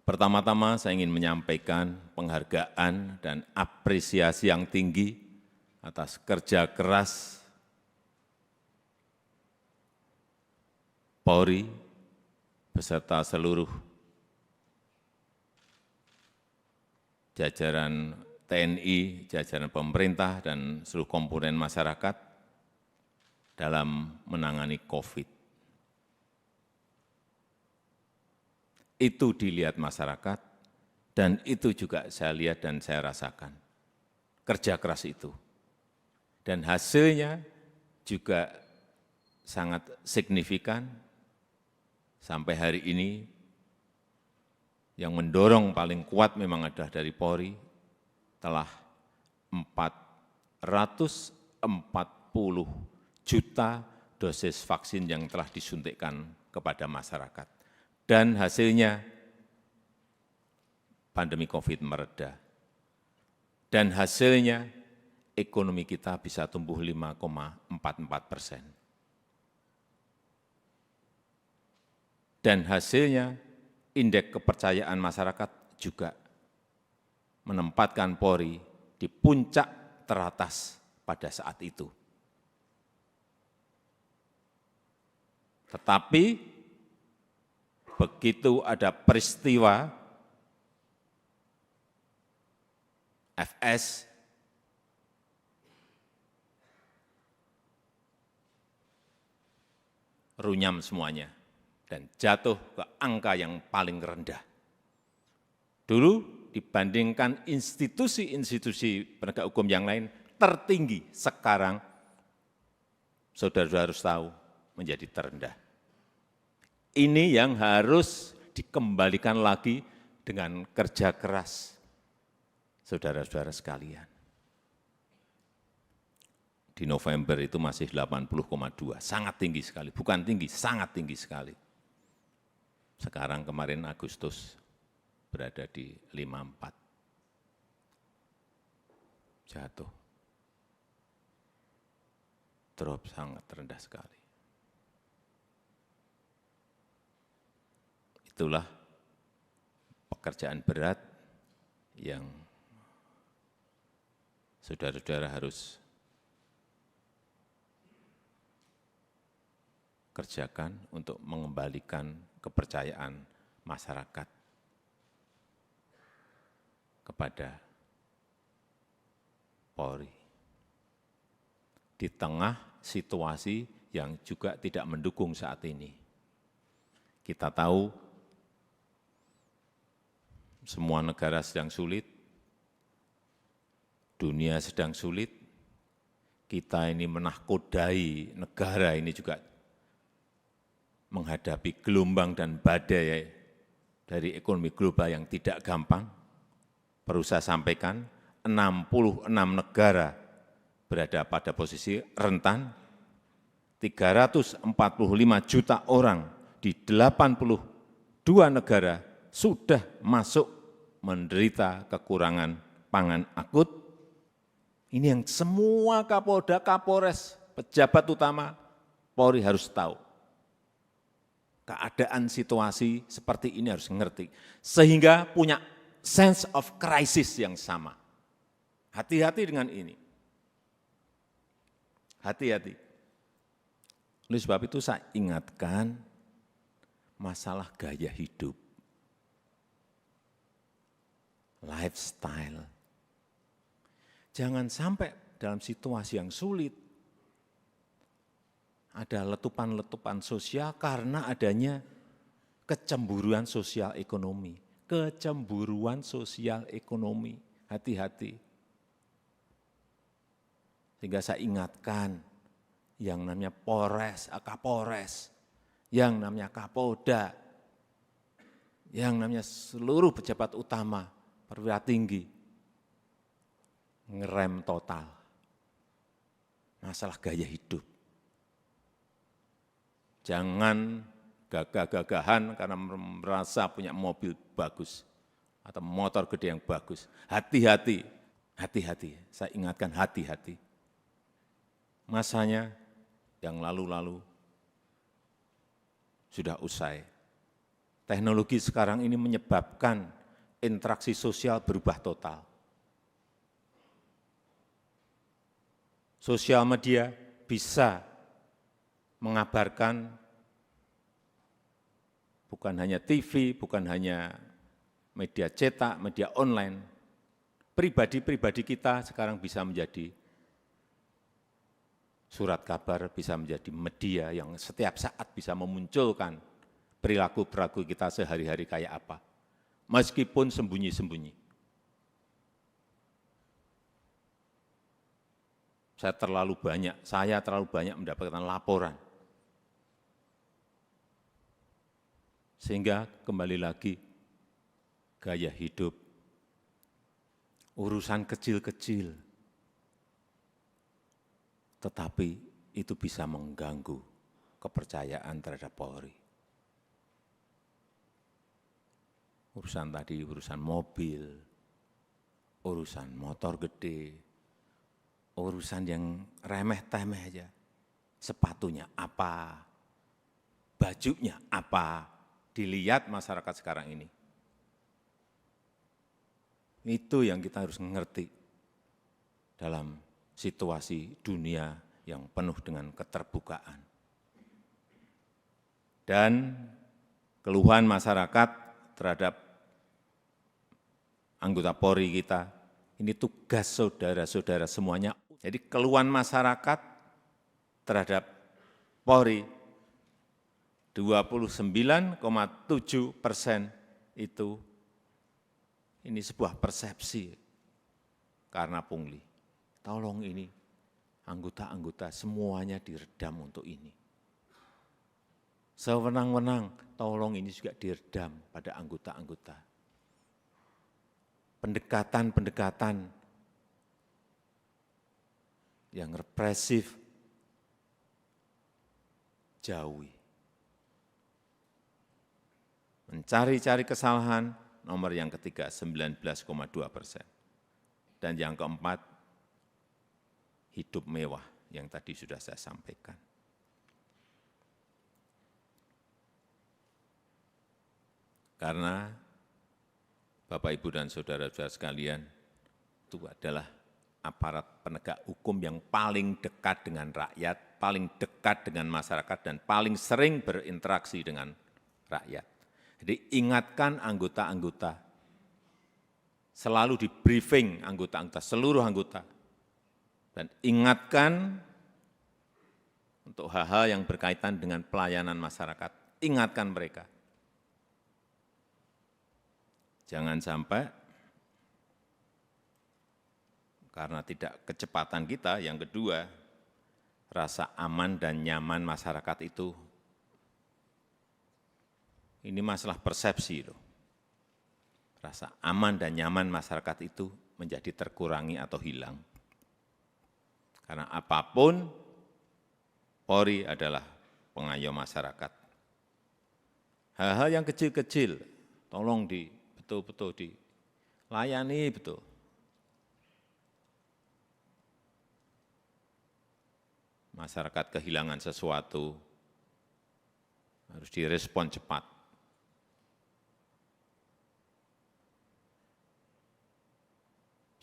Pertama-tama saya ingin menyampaikan penghargaan dan apresiasi yang tinggi atas kerja keras Polri beserta seluruh jajaran TNI, jajaran pemerintah, dan seluruh komponen masyarakat dalam menangani COVID. Itu dilihat masyarakat, dan itu juga saya lihat dan saya rasakan. Kerja keras itu. Dan hasilnya juga sangat signifikan. Sampai hari ini, yang mendorong paling kuat memang adalah dari Polri, telah 440 juta dosis vaksin yang telah disuntikkan kepada masyarakat. Dan hasilnya pandemi COVID mereda. Dan hasilnya ekonomi kita bisa tumbuh 5,44%. Dan hasilnya indeks kepercayaan masyarakat juga menempatkan Polri di puncak teratas pada saat itu. Tetapi begitu ada peristiwa FS, runyam semuanya dan jatuh ke angka yang paling rendah. Dulu dibandingkan institusi-institusi penegak hukum yang lain tertinggi, sekarang saudara-saudara harus tahu menjadi terendah. Ini yang harus dikembalikan lagi dengan kerja keras saudara-saudara sekalian. Di November itu masih 80,2, sangat tinggi sekali, bukan tinggi, sangat tinggi sekali. Sekarang kemarin Agustus berada di 54, jatuh, drop sangat rendah sekali. Itulah pekerjaan berat yang saudara-saudara harus kerjakan untuk mengembalikan kepercayaan masyarakat kepada Polri. Di tengah situasi yang juga tidak mendukung saat ini. Kita tahu semua negara sedang sulit, dunia sedang sulit, kita ini menahkodai negara ini juga menghadapi gelombang dan badai dari ekonomi global yang tidak gampang. Perlu saya sampaikan, 66 negara berada pada posisi rentan, 345 juta orang di 82 negara sudah masuk menderita kekurangan pangan akut. Ini yang semua Kapolda, Kapolres, pejabat utama Polri harus tahu. Keadaan situasi seperti ini harus ngerti, sehingga punya sense of crisis yang sama. Hati-hati dengan ini. Hati-hati. Oleh sebab itu saya ingatkan masalah gaya hidup, lifestyle. Jangan sampai dalam situasi yang sulit, ada letupan-letupan sosial karena adanya kecemburuan sosial ekonomi. Kecemburuan sosial ekonomi, hati-hati. Sehingga saya ingatkan yang namanya Polres, Kapolres, yang namanya Kapolda, yang namanya seluruh pejabat utama, perwira tinggi, ngerem total masalah gaya hidup. Jangan gagah-gagahan karena merasa punya mobil bagus atau motor gede yang bagus. Hati-hati, hati-hati. Saya ingatkan hati-hati. Masanya yang lalu-lalu sudah usai. Teknologi sekarang ini menyebabkan interaksi sosial berubah total. Sosial media bisa mengabarkan bukan hanya TV, bukan hanya media cetak, media online. Pribadi-pribadi kita sekarang bisa menjadi surat kabar, bisa menjadi media yang setiap saat bisa memunculkan perilaku-perilaku kita sehari-hari kayak apa. Meskipun sembunyi-sembunyi. Saya terlalu banyak mendapatkan laporan. Sehingga kembali lagi, gaya hidup, urusan kecil-kecil, tetapi itu bisa mengganggu kepercayaan terhadap Polri. Urusan mobil, urusan motor gede, urusan yang remeh-temeh aja. Sepatunya apa, bajunya apa, dilihat masyarakat sekarang ini. Itu yang kita harus mengerti dalam situasi dunia yang penuh dengan keterbukaan. Dan keluhan masyarakat terhadap anggota Polri kita, ini tugas saudara-saudara semuanya. Jadi keluhan masyarakat terhadap Polri 29,7% itu ini sebuah persepsi karena pungli. Tolong ini anggota-anggota semuanya diredam untuk ini. Sewenang-wenang, tolong ini juga diredam pada anggota-anggota. Pendekatan-pendekatan yang represif, jauhi. Mencari-cari kesalahan, nomor yang ketiga 19,2%. Dan yang keempat, hidup mewah yang tadi sudah saya sampaikan. Karena Bapak, Ibu, dan saudara-saudara sekalian, itu adalah aparat penegak hukum yang paling dekat dengan rakyat, paling dekat dengan masyarakat, dan paling sering berinteraksi dengan rakyat. Jadi ingatkan anggota-anggota, selalu di briefing anggota-anggota, seluruh anggota, dan ingatkan untuk hal-hal yang berkaitan dengan pelayanan masyarakat, ingatkan mereka. Jangan sampai karena tidak kecepatan kita, yang kedua, rasa aman dan nyaman masyarakat itu, ini masalah persepsi loh. Rasa aman dan nyaman masyarakat itu menjadi terkurangi atau hilang. Karena apapun, Polri adalah pengayom masyarakat. Hal-hal yang kecil-kecil, tolong betul-betul dilayani betul. Masyarakat kehilangan sesuatu, harus direspon cepat.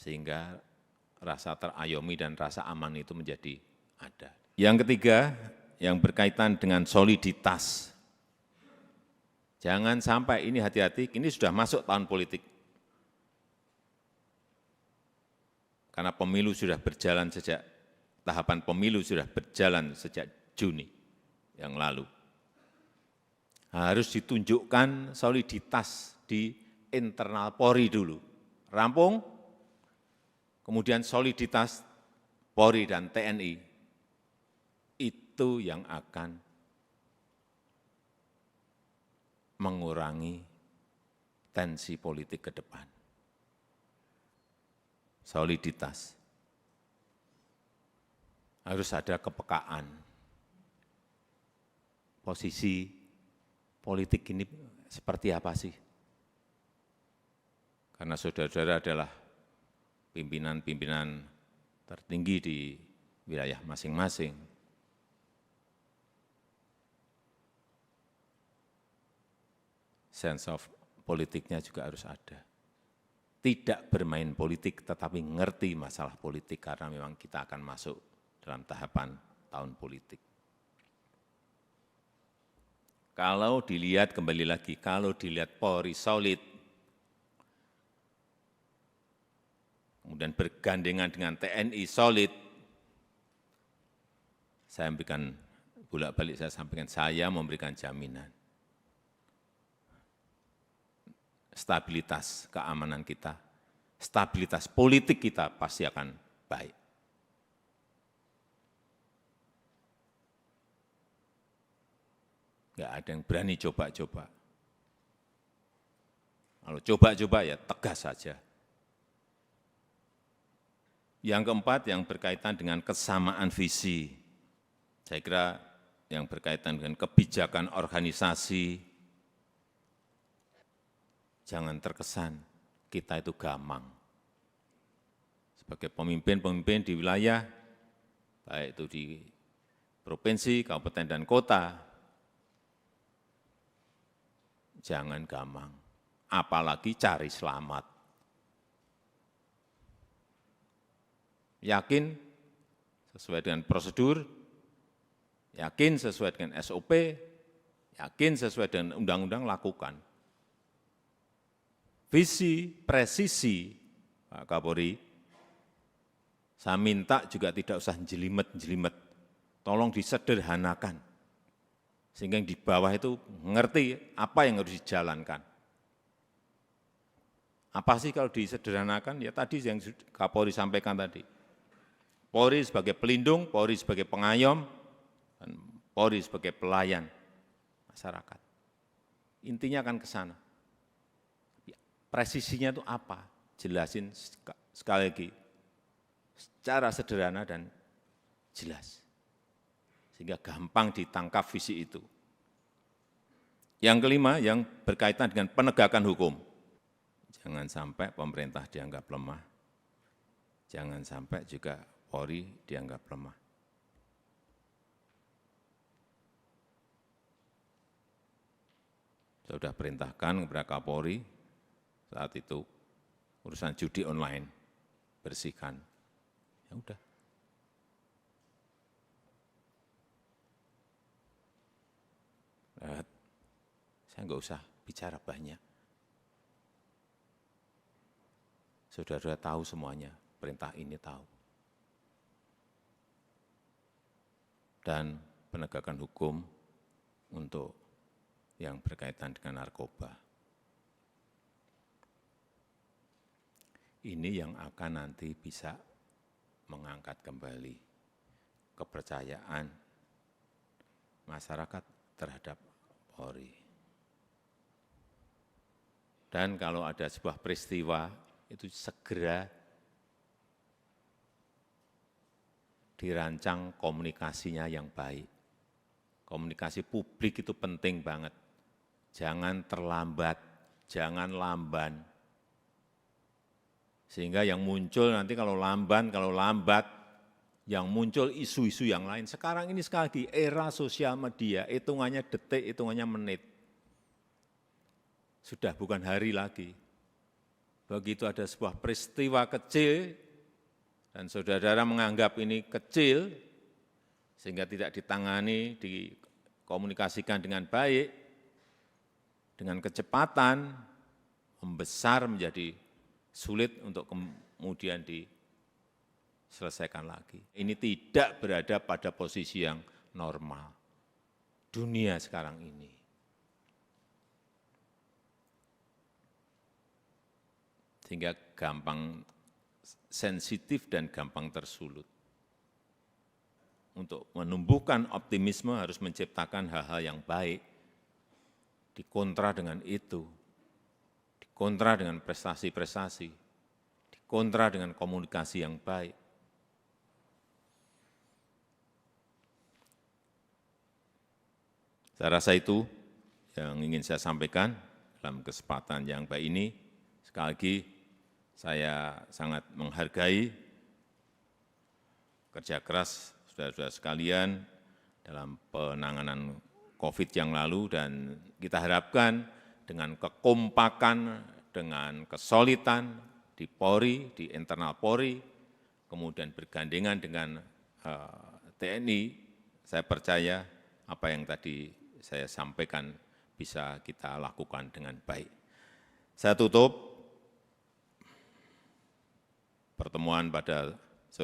Sehingga rasa terayomi dan rasa aman itu menjadi ada. Yang ketiga, yang berkaitan dengan soliditas. Jangan sampai ini, hati-hati, ini sudah masuk tahun politik. Karena pemilu sudah berjalan tahapan pemilu sudah berjalan sejak Juni yang lalu. Harus ditunjukkan soliditas di internal Polri dulu. Rampung, kemudian soliditas Polri dan TNI, itu yang akan mengurangi tensi politik ke depan. Soliditas. Harus ada kepekaan. Posisi politik ini seperti apa sih? Karena saudara-saudara adalah pimpinan-pimpinan tertinggi di wilayah masing-masing. sense of politiknya juga harus ada. Tidak bermain politik, tetapi ngerti masalah politik, karena memang kita akan masuk dalam tahapan tahun politik. Kalau dilihat, kembali lagi, kalau dilihat Polri solid, kemudian bergandengan dengan TNI solid, saya memberikan bolak-balik, saya sampaikan, saya memberikan jaminan stabilitas keamanan kita, stabilitas politik kita pasti akan baik. Enggak ada yang berani coba-coba. Kalau coba-coba ya tegas saja. Yang keempat, yang berkaitan dengan kesamaan visi. Saya kira yang berkaitan dengan kebijakan organisasi, jangan terkesan kita itu gamang. Sebagai pemimpin-pemimpin di wilayah, baik itu di provinsi, kabupaten, dan kota, jangan gamang, apalagi cari selamat. Yakin sesuai dengan prosedur, yakin sesuai dengan SOP, yakin sesuai dengan undang-undang, lakukan. Visi, presisi, Pak Kapolri, saya minta juga tidak usah jelimet-jelimet, tolong disederhanakan, sehingga yang di bawah itu mengerti apa yang harus dijalankan. Apa sih kalau disederhanakan? Ya tadi yang Kapolri sampaikan tadi. Polri sebagai pelindung, Polri sebagai pengayom, dan Polri sebagai pelayan masyarakat. Intinya akan ke sana. Presisinya itu apa? Jelasin sekali lagi, secara sederhana dan jelas. Sehingga gampang ditangkap visi itu. Yang kelima, yang berkaitan dengan penegakan hukum. Jangan sampai pemerintah dianggap lemah. Jangan sampai juga Polri dianggap lemah. Saya sudah perintahkan kepada Kapolri saat itu urusan judi online, bersihkan. Ya udah. Saya enggak usah bicara banyak. Saudara-saudara tahu semuanya, perintah ini tahu. Dan penegakan hukum untuk yang berkaitan dengan narkoba. Ini yang akan nanti bisa mengangkat kembali kepercayaan masyarakat terhadap Polri. Dan kalau ada sebuah peristiwa, itu segera dirancang komunikasinya yang baik. Komunikasi publik itu penting banget. Jangan terlambat, jangan lamban. Sehingga yang muncul nanti kalau lambat, yang muncul isu-isu yang lain. Sekarang ini sekali lagi era sosial media, hitungannya detik, hitungannya menit. Sudah bukan hari lagi. Begitu ada sebuah peristiwa kecil, dan saudara-saudara menganggap ini kecil, sehingga tidak ditangani, dikomunikasikan dengan baik, dengan kecepatan, membesar menjadi sulit untuk kemudian diselesaikan lagi. Ini tidak berada pada posisi yang normal. Dunia sekarang ini. Sehingga gampang sensitif dan gampang tersulut. Untuk menumbuhkan optimisme harus menciptakan hal-hal yang baik, dikontra dengan itu, dikontra dengan prestasi-prestasi, dikontra dengan komunikasi yang baik. Saya rasa itu yang ingin saya sampaikan dalam kesempatan yang baik ini. Sekali lagi, saya sangat menghargai kerja keras saudara-saudara sekalian dalam penanganan COVID yang lalu, dan kita harapkan dengan kekompakan, dengan kesolidan di Polri, di internal Polri, kemudian bergandengan dengan TNI, saya percaya apa yang tadi saya sampaikan bisa kita lakukan dengan baik. Saya tutup pertemuan pada